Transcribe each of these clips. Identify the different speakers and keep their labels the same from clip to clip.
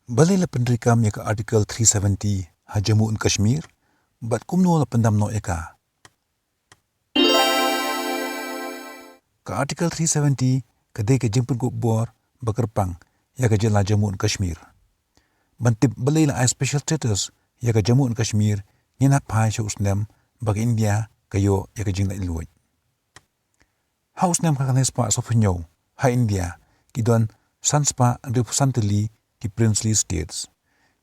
Speaker 1: Balai la pendrikam yaka Article 370 ha Jammu and Kashmir, bat kumno la pendam no yaka. Ka Article 370 kadai ke jemput go bor bakarpang yaka jela Jammu and Kashmir. Bantip balai la special status yaka Jammu and Kashmir nyenak pai sha usnem bag India kayo yaka jingla iluoj. Ha usnem kakanespa sofinyo ha India kidon sanspa representally ki princely states.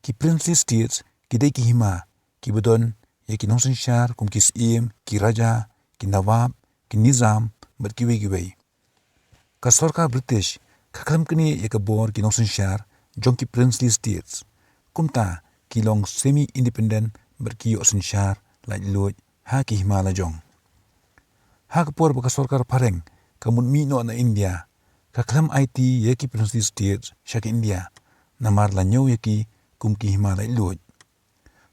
Speaker 1: Ki princely states kidai ki hima ki bedon ya ki nongsen shar kum ki siem ki raja ki nawab ki nizam bat ki wei. Ka sarkar British kakam kini ya ka bor ki nongsen shar jong ki princely states. Kumta ki long semi independent bat ki yo shar la luoj ha ki hima la jong. Ha ka por baka sarkar pareng kamun mi no na India kakam IT ya ki princely states shak India namar la nyaw yaki kum ki himalay luoj.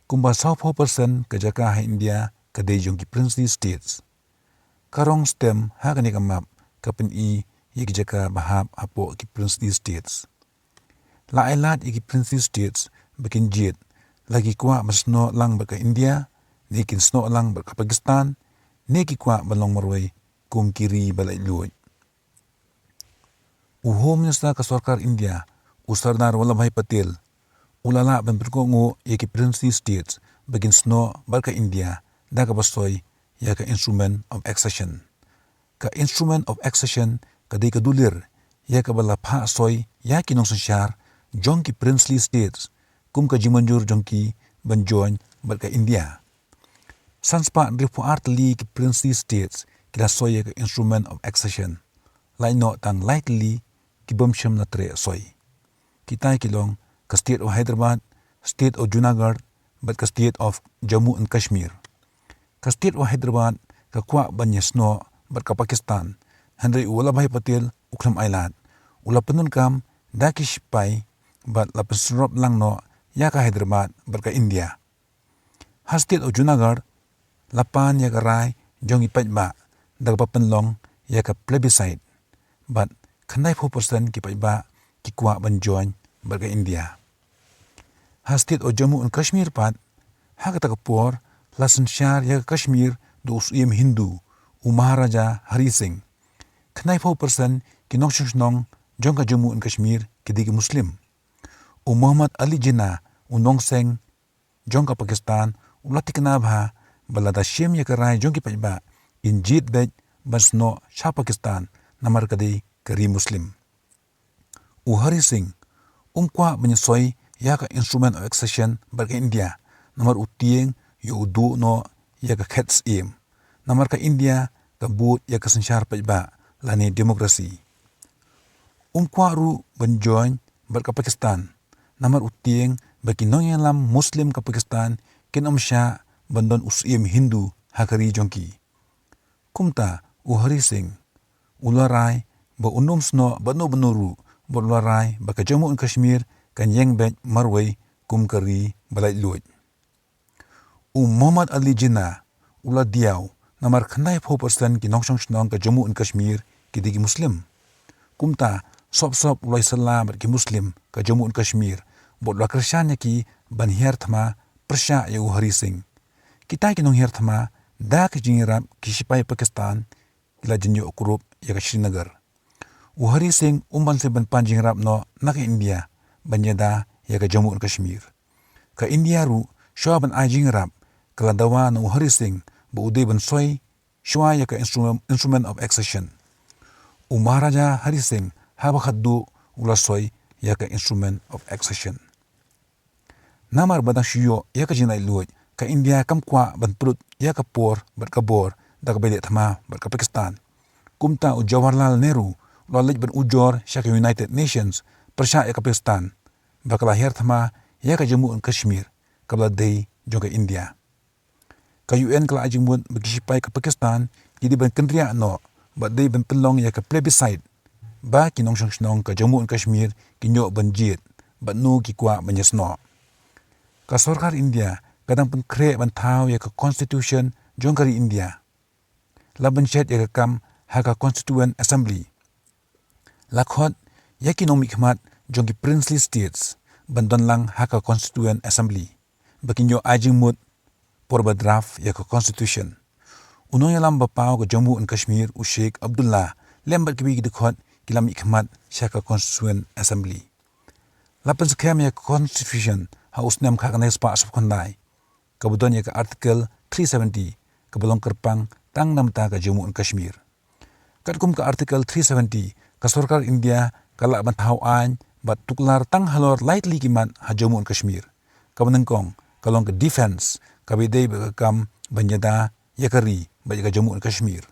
Speaker 1: Kumba 4% ka jaka ha India ka dejong ki princely states. Karong stem ha ka map kapin i yaki jaka bahab hapo ki princely states. La ailat yaki princely states bakin jit lagi kwa masno lang baka India, nekin sno lang baka Pakistan, neki kwa balong marway kum kiri balay luoj. Home Minister ka sarkar India Sardar Vallabhbhai Patel ulala ban perkongo yaki princely states bagin sno barka India daga basoy yaka instrument of accession. Ka instrument of accession kadai kadulir yaka bala pa soy yaki nong sansyar jong ki princely states kum ka jimanjur jong ki ban join barka India. Sanspa rifu artli ki princely states kila soy yaka instrument of accession. Lain no tang lightly ki bamsham na tre soy. Kita kilong ka state of Hyderabad, state of Junagadh, but ka state of Jammu and Kashmir. Ka state of Hyderabad ka kwa banyasno but ka Pakistan. Henry Vallabhbhai Patel uklam ailat. Ula penun kam dakish pai but la pesrop lang no ya ka Hyderabad but ka India. Ha state of Junagadh lapan ya ka rai jong ipat ba dagpa penlong ya ka plebiscite. But kanday 4% ki pa ba ki kwa ban join barga India. Ha state of Jammu and Kashmir pat ha kata kapor lasan syar ya Kashmir do usiem Hindu Maharaja Hari Singh. Kanay 4% ki nong jong ka Jammu and Kashmir ki digi Muslim. Muhammad Ali Jinnah Nongseng jong ka Pakistan ulati kanabha balada shem ya karay jong ki pajba injit dej basno sha Pakistan namar kadi kari Muslim. Hari Singh kwa menyesuai ya ka instrument of accession barka India namar utieng yo udu no ya ka khets im namar ka India ka but ya ka sansyar pajba lani demokrasi kwa ru banjoin barka Pakistan namar utieng baki nong lam Muslim ka Pakistan kin amsha bandon usim Hindu hakari jongki kumta Hari Singh ularai ba sno banu banuru Bolarai baka Jammu and Kashmir kan yang bet marway kumkari balay luoj. Muhammad Ali Jinnah ula diaw namar kanay 4% ki nongsong ka Jammu and Kashmir ki digi Muslim. Kumta sop ulay salam ki Muslim ka Jammu and Kashmir bot la Krishanya ki ban her thama persya ya Hari Singh. Kita ki nong her thama da ki jingirap ki sipay Pakistan ila jinyo ukurup ya ka Srinagar. Hari Singh umban se ban panjing rap no na ka India banyada ya ka Jammu and Kashmir. Ka India ru shwa ban ajing rap kala dawa na Hari Singh ba uday ban soy shwa ya ka instrument of accession. Maharaja Hari Singh haba khaddu ula soy ya ka instrument of accession. Namar badang shiyo ya ka jinay luoj ka India kam kwa ban prut ya ka por bat ka bor da ka bede thama bat ka Pakistan. Kumta Jawaharlal Nehru Lalaj ban ujor syaka United Nations persya ya ka Pakistan bakala her thama ya ka Jammu and Kashmir kabla day jong ka India. Ka UN kala ajing mun bagishipay ka Pakistan jadi ban kendriya no ba day ban pelong ya ka plebiscite ba kinong syong ka Jammu and Kashmir kinyo ban jit ba no ki kwa banyasno. Ka sarkar India kadang pen kre ban thaw ya ka constitution jong kari India. Laban shet ya ka kam ha ka constituent assembly. Lakhot yaki nong mikmat jong ki princely states bantuan lang haka Constituent Assembly. Bakinyo ajing mut porba draft ya ka Constitution. Unong yalam bapau ke Jammu and Kashmir u Sheikh Abdullah lembat kibi gidekot kilam ikmat syaka Constituent Assembly. Lapan sekiam ya Constitution haus nam kakane spa subkondai. Kebutuhan ya ke Artikel 370 kebolong kerpang tang nam ta ke Jammu and Kashmir. Katkum ke Artikel 370 ke Sarkar India kalak bantau an bat tuklar tang halor lightly kimat ha Jammu and Kashmir. Kabenengkong kalong ke defense kabidai bekam banyada yakari bagi Jammu and Kashmir.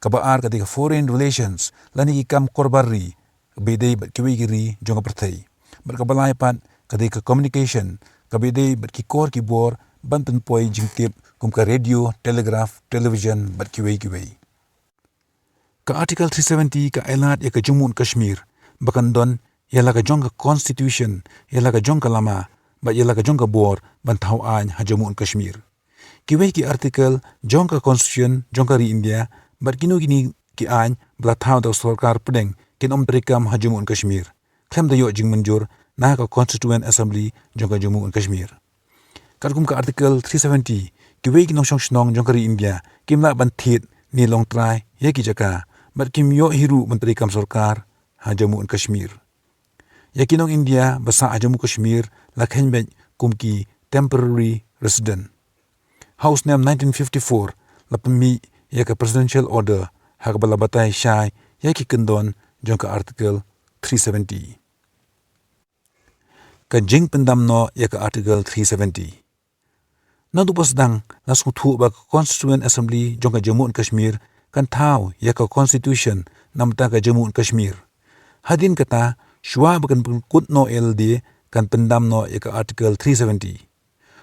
Speaker 1: Kabaar ketika foreign relations lani ikam korbari kabidai kiwigiri jonga pertai. Berkabalai pat ketika communication kabidai berkikor kibor banten poi jingtip kum ke radio, telegraph, television berkiwai-kiwai. Ke Artikel 370 ke elat ya ke Jammu and Kashmir bahkan don ialah ke jong ke constitution ialah ke jong ke lama bat ialah ke jong ke bor bantau an ha Jammu and Kashmir. Kiwai ki artikel jong ke constitution jong ke ri India bat kinu gini ki an belatau da sarkar pedeng kin terikam ha Jammu and Kashmir. Klem da yo jing menjur na ke Constituent Assembly jong ke Jammu and Kashmir. Katkum ke Artikel 370 kiwai ki nong snong jong ke ri India kimla bantit ni long try ya ki jaka bat kim yo hiru menterikam sarkar ha Jammu and Kashmir. Yakinong India basa Jammu Kashmir lakhen bet kumki temporary resident. House Name 1954 lapemi ya ke presidential order hak balabatai syai ya ki kendon jong ke Artikel 370. Ke jing pendam no ya ke Artikel 370. Na tu pasdang langsung thu ba Constituent Assembly jong ke Jammu and Kashmir kan thau ya ke constitution namta ke Jammu and Kashmir. Hadin kata shwa bakan kut no LD kan pendam no ya ke Artikel 370.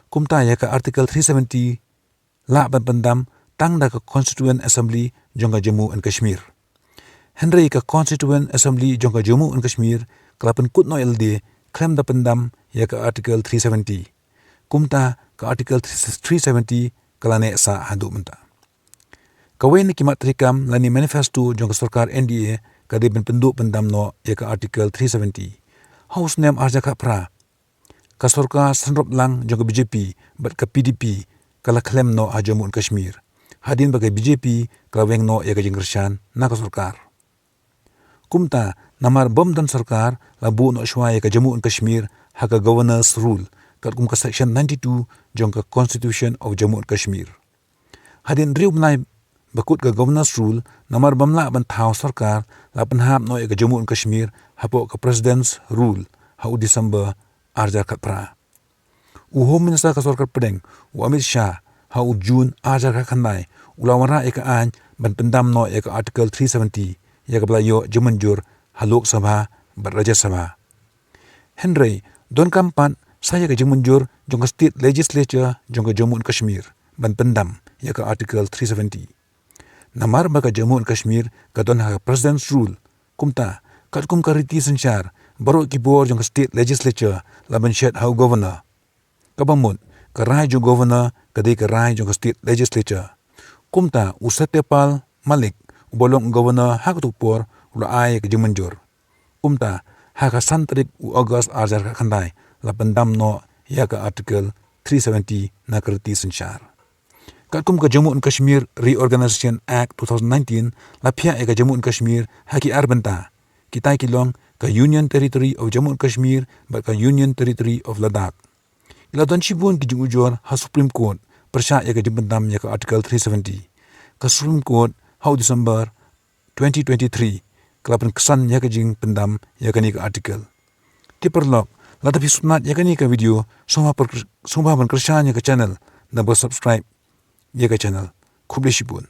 Speaker 1: Kumta ya ke Artikel 370 la ban pendam tang da ke Constituent Assembly jong ke Jammu and Kashmir. Henry ke Constituent Assembly jong ke Jammu and Kashmir kelapan kut no LD klaim da pendam ya ke Artikel 370. Kumta ke Artikel 370 kalane sa hadu menta. Kawen kimat terikam lani manifesto jong ke sarkar NDA kadi ben penduk pendam no ya ke Artikel 370. House Name arja ka pra. Ka sarkar sanrop lang jong ke BJP bat ke PDP kala klaim no ha Jammu and Kashmir. Hadin bagai BJP kala weng no ya ke jingkershan na ka sarkar. Kumta namar bom dan sarkar labu no shwa ya ke Jammu and Kashmir ha ke governor's rule kat kum ke section 92 jong ke Constitution of Jammu and Kashmir. Hadin riu benai bakut ke governor's rule namar bamla bantau sarkar la penhap no ya ke Jammu and Kashmir hapok ke president's rule ha u Disember arja kat pra. Home Minister ka sarkar pedeng u Amit Shah ha u Jun arja ka khandai ulawara ya ke an ban pendam no ya ke Artikel 370 ya ke belayo jemenjur ha Lok Sabha bat Rajya Sabha. Henry don kampan saya ke jemenjur jong ke state legislature jong ke Jammu and Kashmir ban pendam ya ke Artikel 370. Namar baka Jammu and Kashmir ka don ha president's rule kumta katkum kariti sensyar baru kibor jong ke state legislature laban syed ha governor. Kabamut kerai jo governor kadai kerai jong ke state legislature. Kumta Usatyapal Malik ubolong governor hak tupor ula ai ke jemenjur. Kumta hak santrik u August arjar ka khandai la pendam no ya ke Artikel 370 na kerti sensyar. Katkum ke Jammu and Kashmir Reorganization Act 2019 la pihak ke Jammu and Kashmir haki arbenta. Kita kilong ke Union Territory of Jammu and Kashmir bat ke Union Territory of Ladakh. Ila don cibun ki jujur ha Supreme Court persyak ya ke jempendam ya ke Artikel 370. Ke Supreme Court ha Disember 2023 kelapan kesan ya ke jing pendam ya ke ni ke artikel. Tiperlok la tapi sunat ya ke ni ke video sumba berkersan ya ke channel dan subscribe ya ke channel. Khub le shibun.